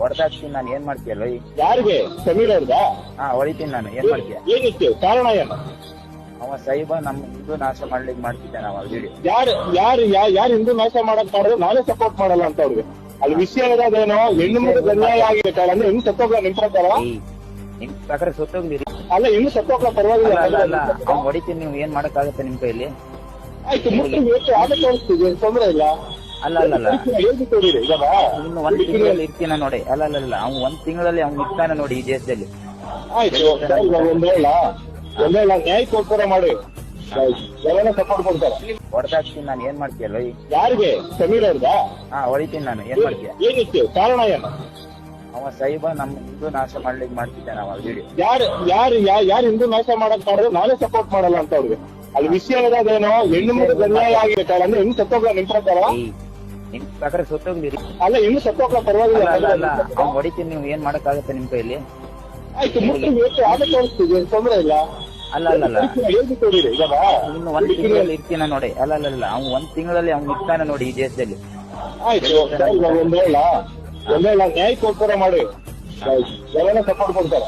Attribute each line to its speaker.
Speaker 1: ಹೊಡೆದಾಕ್ತೀನಿ ನಾನು, ಏನ್ ಮಾಡ್ತೀಯಲ್ಲ?
Speaker 2: ಯಾರಿಗೆ? ಸಮೀರ್ ಅವ್ರಿಗಾ?
Speaker 1: ಹಾ, ಹೊಡಿತೀನಿ ನಾನು, ಏನ್ ಮಾಡ್ತೀಯ?
Speaker 2: ಏನಿತ್ತು ಕಾರಣ ಏನು?
Speaker 1: ಅವ ಸಾಹಿಬ ನಮ್ ಹಿಂದೂ ನಾಶ ಮಾಡ್ಲಿಕ್ಕೆ ಮಾಡ್ತಿದ್ದಾನೆ ಅವ ವಿಡಿಯೋ.
Speaker 2: ಯಾರು ಹಿಂದೂ ನಾಶ ಮಾಡಕ್ ಮಾಡಿದ್ರೆ ನಾನೇ ಸಪೋರ್ಟ್ ಮಾಡಲ್ಲ ಅಂತ ಅವ್ರಿಗೆ. ಅಲ್ಲಿ ವಿಷಯ ಇರೋದೇನೋ, ಹೆಣ್ಣು ಮಗು ಅನ್ಯಾಯ ಆಗಿದೆ ಕಾರಣ ಅಂದ್ರೆ ಹೆಣ್ಣು ಸತ್ತೋಗ್ಲ ನಿಮ್ ಪ್ರಕಾರ?
Speaker 1: ನಿಮ್ ಪ್ರಕಾರ ಸತ್ತೋಗ್ಲಿರಿ.
Speaker 2: ಅಲ್ಲ, ಹೆಣ್ಣು ಸತ್ತೋಗ್ಲ ಪರವಾಗಿಲ್ಲ.
Speaker 1: ಅವ್ನು ಹೊಡಿತೀನಿ, ನೀವು ಏನ್ ಮಾಡಕ್ಕಾಗತ್ತೆ ನಿಮ್ ಕೈಲಿ?
Speaker 2: ಆಯ್ತು, ಮುಟ್ಟು ಎಷ್ಟು ಆಟ ತೋರಿಸ್ತೀವಿ, ತೊಂದ್ರೆ ಇಲ್ಲ.
Speaker 1: ಅಲ್ಲ
Speaker 2: ಹೇಳ್ಬಿಟ್ಟು ಈಗ
Speaker 1: ಇನ್ನು ಒಂದ್ ತಿಂಗಳಲ್ಲಿ ಇರ್ತೀನ ನೋಡಿ. ಅಲ್ಲ ಅವ್ನು ಒಂದ್ ತಿಂಗಳಲ್ಲಿ ಅವ್ನು ಇರ್ತಾನೆ ನೋಡಿ ಈ ದೇಶದಲ್ಲಿ.
Speaker 2: ಆಯ್ತು, ಒಂದೇಳ ನ್ಯಾಯ ಕೊಡ್ತಾರೆ ಮಾಡಿ, ಎಲ್ಲ ಸಪೋರ್ಟ್ ಕೊಡ್ತಾರೆ.
Speaker 1: ಹೊಡೆದಾಕ್ತೀನಿ ನಾನು, ಏನ್ ಮಾಡ್ತೀಯಲ್ಲ?
Speaker 2: ಯಾರಿಗೆ? ಸಮೀರ್ ಅವ್ರಿಗಾ?
Speaker 1: ಹಾ, ಹೊಡಿತೀನಿ ನಾನು, ಏನ್ ಮಾಡ್ತೀಯ?
Speaker 2: ಏನಿತ್ತು ಕಾರಣ ಏನು?
Speaker 1: ಅವ ಸಾಹಿಬ ನಮ್ ಹಿಂದೂ ನಾಶ ಮಾಡ್ಲಿಕ್ಕೆ ಮಾಡ್ತಿದ್ದಾನೆ ಅವ ವಿಡಿಯೋ.
Speaker 2: ಯಾರು ಹಿಂದೂ ನಾಶ ಮಾಡಕ್ ಮಾಡಿದ್ರೆ ನಾನೇ ಸಪೋರ್ಟ್ ಮಾಡಲ್ಲ ಅಂತ ಅವ್ರಿಗೆ. ಅಲ್ಲಿ ವಿಷಯ ಇರೋದೇನೋ, ಹೆಣ್ಣು ಮಗು ಅನ್ಯಾಯ ಆಗಿದೆ ಕಾರಣ ಅಂದ್ರೆ ಹೆಣ್ಣು ಸತ್ತೋಗ್ಲ ನಿಮ್ ಪ್ರಕಾರ?
Speaker 1: ನಿಮ್ ಪ್ರಕಾರ ಸತ್ತೋಗ್ಲಿರಿ.
Speaker 2: ಅಲ್ಲ, ಹೆಣ್ಣು ಸತ್ತೋಗ್ಲ ಪರವಾಗಿಲ್ಲ.
Speaker 1: ಅವ್ನು ಹೊಡಿತೀನಿ, ನೀವು ಏನ್ ಮಾಡಕ್ಕಾಗತ್ತೆ ನಿಮ್ ಕೈಲಿ?
Speaker 2: ಆಯ್ತು, ಮುಟ್ಟು ಎಷ್ಟು ಆಟ ತೋರಿಸ್ತೀವಿ, ತೊಂದ್ರೆ ಇಲ್ಲ.
Speaker 1: ಅಲ್ಲ
Speaker 2: ಹೇಳ್ಬಿಟ್ಟು ಈಗ
Speaker 1: ಇನ್ನು ಒಂದ್ ತಿಂಗಳಲ್ಲಿ ಇರ್ತೀನ ನೋಡಿ. ಅಲ್ಲ ಅವ್ನು ಒಂದ್ ತಿಂಗಳಲ್ಲಿ ಅವ್ನು ಇರ್ತಾನೆ ನೋಡಿ ಈ ದೇಶದಲ್ಲಿ.
Speaker 2: ಆಯ್ತು, ಒಂದೇಳ ನ್ಯಾಯ ಕೊಡ್ತಾರೆ ಮಾಡಿ, ಎಲ್ಲ ಸಪೋರ್ಟ್ ಕೊಡ್ತಾರೆ.